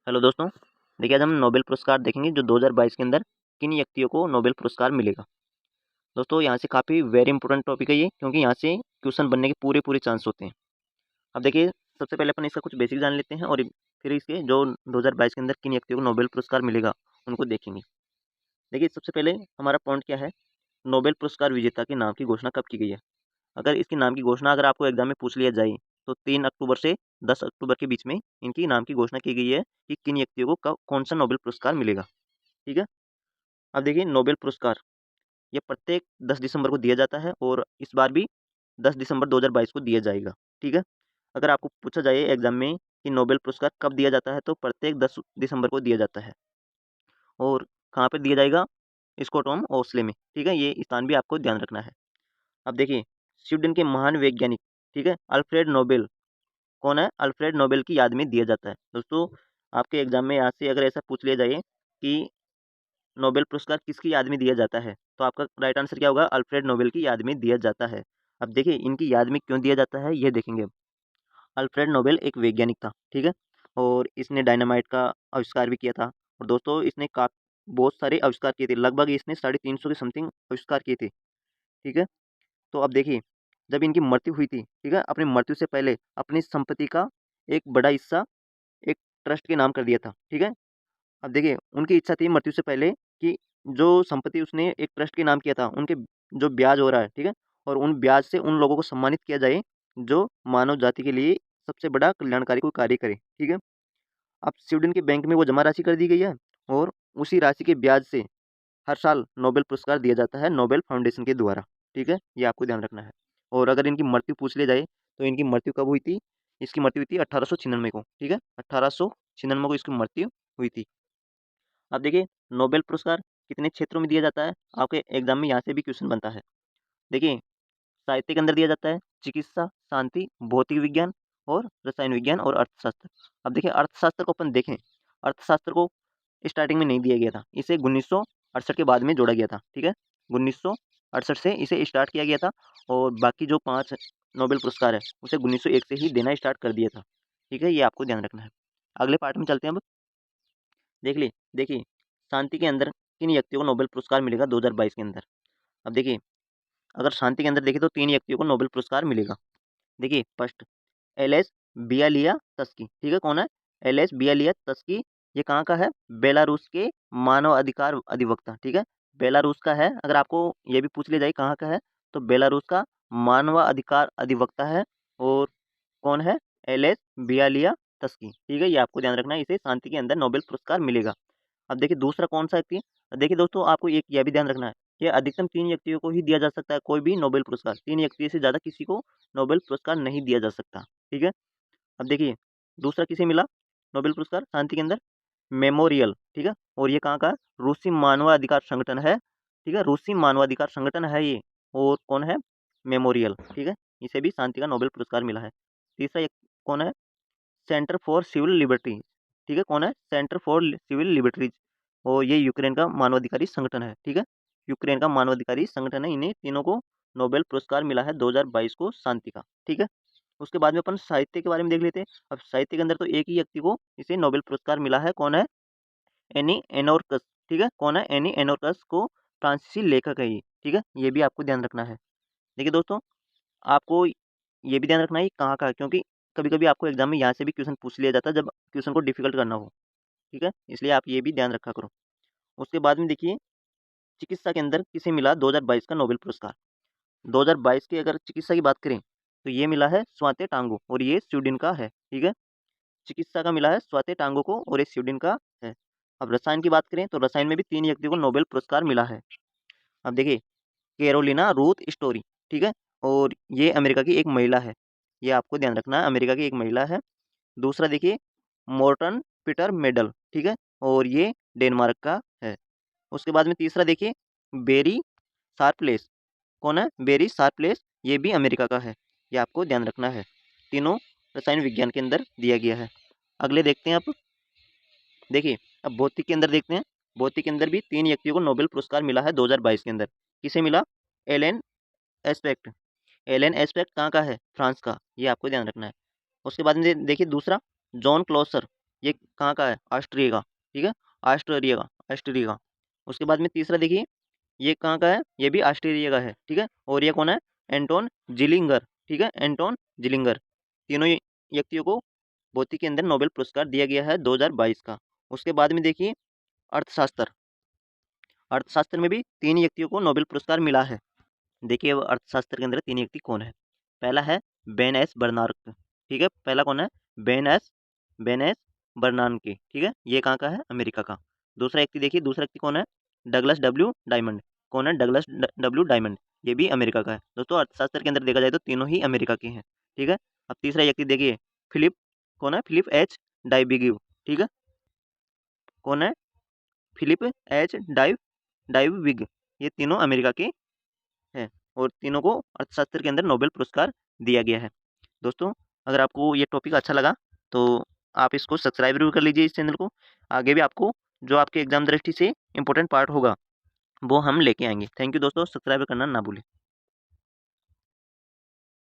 Hello दोस्तों। देखिए आज हम नोबेल पुरस्कार देखेंगे जो 2022 के अंदर किन व्यक्तियों को नोबेल पुरस्कार मिलेगा। दोस्तों यहाँ से काफ़ी वेरी इंपॉर्टेंट टॉपिक है ये, क्योंकि यहाँ से क्वेश्चन बनने के पूरे पूरे चांस होते हैं। अब देखिए सबसे पहले अपन इसका कुछ बेसिक जान लेते हैं और फिर इसके जो 2022 के अंदर किन व्यक्तियों को नोबेल पुरस्कार मिलेगा उनको देखेंगे। देखिए सबसे पहले हमारा पॉइंट क्या है, नोबेल पुरस्कार विजेता के नाम की घोषणा कब की गई है। अगर इसके नाम की घोषणा अगर आपको एग्जाम में पूछ लिया जाए तो 3 अक्टूबर से 10 अक्टूबर के बीच में इनकी नाम की घोषणा की गई है कि किन व्यक्तियों को कौन सा नोबेल पुरस्कार मिलेगा। ठीक है। अब देखिए नोबेल पुरस्कार ये प्रत्येक 10 दिसंबर को दिया जाता है और इस बार भी 10 दिसंबर 2022 को दिया जाएगा। ठीक है। अगर आपको पूछा जाए एग्जाम में कि नोबेल पुरस्कार कब दिया जाता है तो प्रत्येक 10 दिसंबर को दिया जाता है। और कहाँ पर दिया जाएगा, स्कॉटलैंड ओस्ले में। ठीक है, ये स्थान भी आपको ध्यान रखना है। अब देखिए स्वीडन के महान वैज्ञानिक, ठीक है, अल्फ्रेड नोबेल कौन है, अल्फ्रेड नोबेल की याद में दिया जाता है। दोस्तों आपके एग्जाम में यहाँ से अगर ऐसा पूछ लिया जाए कि नोबेल पुरस्कार किसकी याद में दिया जाता है तो आपका राइट आंसर क्या होगा, अल्फ्रेड नोबेल की याद में दिया जाता है। अब देखिए इनकी याद में क्यों दिया जाता है ये देखेंगे। अल्फ्रेड नोबेल एक वैज्ञानिक था, ठीक है, और इसने डायनामाइट का आविष्कार भी किया था। और दोस्तों इसने का बहुत सारे आविष्कार किए थे, लगभग इसने 350 के समथिंग आविष्कार किए थे। ठीक है। तो अब देखिए जब इनकी मृत्यु हुई थी, ठीक है, अपनी मृत्यु से पहले अपनी संपत्ति का एक बड़ा हिस्सा एक ट्रस्ट के नाम कर दिया था। ठीक है। अब देखिए उनकी इच्छा थी मृत्यु से पहले कि जो संपत्ति उसने एक ट्रस्ट के नाम किया था उनके जो ब्याज हो रहा है, ठीक है, और उन ब्याज से उन लोगों को सम्मानित किया जाए जो मानव जाति के लिए सबसे बड़ा कल्याणकारी कोई कार्य करे। ठीक है। अब स्वीडन के बैंक में वो जमा राशि कर दी गई है और उसी राशि के ब्याज से हर साल नोबेल पुरस्कार दिया जाता है नोबेल फाउंडेशन के द्वारा। ठीक है, ये आपको ध्यान रखना है। और अगर इनकी मृत्यु पूछ ली जाए तो इनकी मृत्यु कब हुई थी, इसकी मृत्यु हुई थी 1896 को। ठीक है, 1896 को इसकी मृत्यु हुई थी। अब देखिए नोबेल पुरस्कार कितने क्षेत्रों में दिया जाता है, आपके एग्जाम में यहाँ से भी क्वेश्चन बनता है। देखिए साहित्य के अंदर दिया जाता है, चिकित्सा, शांति, भौतिक विज्ञान और रसायन विज्ञान और अर्थशास्त्र। अब देखिए अर्थशास्त्र को अपन देखें, अर्थशास्त्र को स्टार्टिंग में नहीं दिया गया था, इसे 1968 के बाद में जोड़ा गया था। ठीक है, 1968 से इसे स्टार्ट किया गया था और बाकी जो 5 नोबेल पुरस्कार है उसे 1901 से ही देना स्टार्ट कर दिया था। ठीक है, ये आपको ध्यान रखना है। अगले पार्ट में चलते हैं। अब देख ली देखिए शांति के अंदर किन व्यक्तियों को नोबेल पुरस्कार मिलेगा 2022 के अंदर। अब देखिए अगर शांति के अंदर देखिए तो 3 व्यक्तियों को नोबेल पुरस्कार मिलेगा। देखिए फर्स्ट एल एस बियालिया तस्की। ठीक है, कौन है, एल एस बियालिया तस्की। ये कहाँ का है, बेलारूस के मानव अधिकार अधिवक्ता। ठीक है, बेलारूस का है। अगर आपको ये भी पूछ लिया जाए कहाँ का है तो बेलारूस का मानव अधिकार अधिवक्ता है। और कौन है, एल एस बियालिया तस्की। ठीक है, ये आपको ध्यान रखना है, इसे शांति के अंदर नोबेल पुरस्कार मिलेगा। अब देखिए दूसरा कौन सा व्यक्ति है, देखिए दोस्तों आपको एक यह भी ध्यान रखना है कि अधिकतम 3 व्यक्तियों को ही दिया जा सकता है कोई भी नोबेल पुरस्कार, 3 व्यक्ति से ज़्यादा किसी को नोबेल पुरस्कार नहीं दिया जा सकता। ठीक है। अब देखिए दूसरा किसे मिला नोबेल पुरस्कार शांति के अंदर, मेमोरियल। ठीक है, और ये कहाँ का है? रूसी मानवाधिकार संगठन है। ठीक है, रूसी मानवाधिकार संगठन है ये। और कौन है, मेमोरियल। ठीक है, इसे भी शांति का नोबेल पुरस्कार मिला है। तीसरा कौन है, सेंटर फॉर सिविल लिबर्टीज। ठीक है, कौन है, सेंटर फॉर सिविल लिबर्टीज। और ये यूक्रेन का मानवाधिकारी संगठन है। ठीक है, यूक्रेन का मानवाधिकारी संगठन है, इन्हें तीनों को नोबेल पुरस्कार मिला है 2022 को शांति का। ठीक है। उसके बाद में अपन साहित्य के बारे में देख लेते हैं। अब साहित्य के अंदर तो एक ही व्यक्ति को इसे नोबेल पुरस्कार मिला है, कौन है, एनी एनोर्कस। ठीक है, कौन है, एनी एनोर्कस को फ्रांसीसी लेखक है ये। ठीक है, ये भी आपको ध्यान रखना है। देखिए दोस्तों आपको ये भी ध्यान रखना है ये कहाँ का है, क्योंकि कभी कभी आपको एग्जाम में यहाँ से भी क्वेश्चन पूछ लिया जाता है जब क्वेश्चन को डिफिकल्ट करना हो। ठीक है, इसलिए आप ये भी ध्यान रखा करो। उसके बाद में देखिए चिकित्सा के अंदर किसे मिला 2022 का नोबेल पुरस्कार। 2022 की अगर चिकित्सा की बात करें तो ये मिला है स्वाते टांगो और ये स्वीडन का है। ठीक है, चिकित्सा का मिला है स्वाते टांगो को और ये स्वीडन का है। अब रसायन की बात करें तो रसायन में भी 3 व्यक्तियों को नोबेल पुरस्कार मिला है। अब देखिए कैरोलिना रूथ स्टोरी। ठीक है, और ये अमेरिका की एक महिला है, ये आपको ध्यान रखना है, अमेरिका की एक महिला है। दूसरा देखिए मोर्टन पीटर मेडल। ठीक है, और ये डेनमार्क का है। उसके बाद में तीसरा देखिए बेरी शार्पलेस। कौन है, बेरी शार्पलेस, ये भी अमेरिका का है, ये आपको ध्यान रखना है। तीनों रसायन विज्ञान के अंदर दिया गया है। अगले देखते हैं आप। देखिए अब भौतिक के अंदर देखते हैं। भौतिक के अंदर भी 3 व्यक्तियों को नोबेल पुरस्कार मिला है 2022 के अंदर। किसे मिला, एलन एस्पेक्ट। एलन एस्पेक्ट कहाँ का है, फ्रांस का, ये आपको ध्यान रखना है। उसके बाद में देखिए दूसरा जॉन क्लोसर। ये कहाँ का है? ऑस्ट्रिया का, ठीक है, ऑस्ट्रिया का। उसके बाद में तीसरा देखिए, ये कहाँ का है? ये भी ऑस्ट्रेलिया का है, ठीक है। और ये कौन है? एंटोन जिलिंगर, ठीक है, एंटोन जिलिंगर। तीनों व्यक्तियों को भौतिकी के अंदर नोबेल पुरस्कार दिया गया है 2022 का। उसके बाद में देखिए अर्थशास्त्र, अर्थशास्त्र में भी 3 व्यक्तियों को नोबेल पुरस्कार मिला है। देखिए अब अर्थशास्त्र के अंदर 3 व्यक्ति कौन है? पहला है बेन एस बर्नार्क, ठीक है, पहला कौन है? बेन एस बर्नानकी, ठीक है, ये कहाँ का है? अमेरिका का। दूसरा व्यक्ति देखिए, दूसरा व्यक्ति कौन है? Douglas W diamond. कौन है? डगलस डब्ल्यू डायमंड, ये भी अमेरिका का है। दोस्तों अर्थशास्त्र के अंदर देखा जाए तो तीनों ही अमेरिका के हैं, ठीक है। अब तीसरा व्यक्ति देखिए, फिलिप, कौन है? फिलिप एच डाइबिगिव, ठीक है, कौन है? फिलिप एच डाइविग, ये तीनों अमेरिका के हैं और तीनों को अर्थशास्त्र के अंदर नोबेल पुरस्कार दिया गया है। दोस्तों अगर आपको ये टॉपिक अच्छा लगा तो आप इसको सब्सक्राइब जरूर कर लीजिए इस चैनल को। आगे भी आपको जो आपके एग्जाम दृष्टि से इम्पोर्टेंट पार्ट होगा वो हम लेके आएंगे। थैंक यू दोस्तों, सब्सक्राइब करना ना भूलें।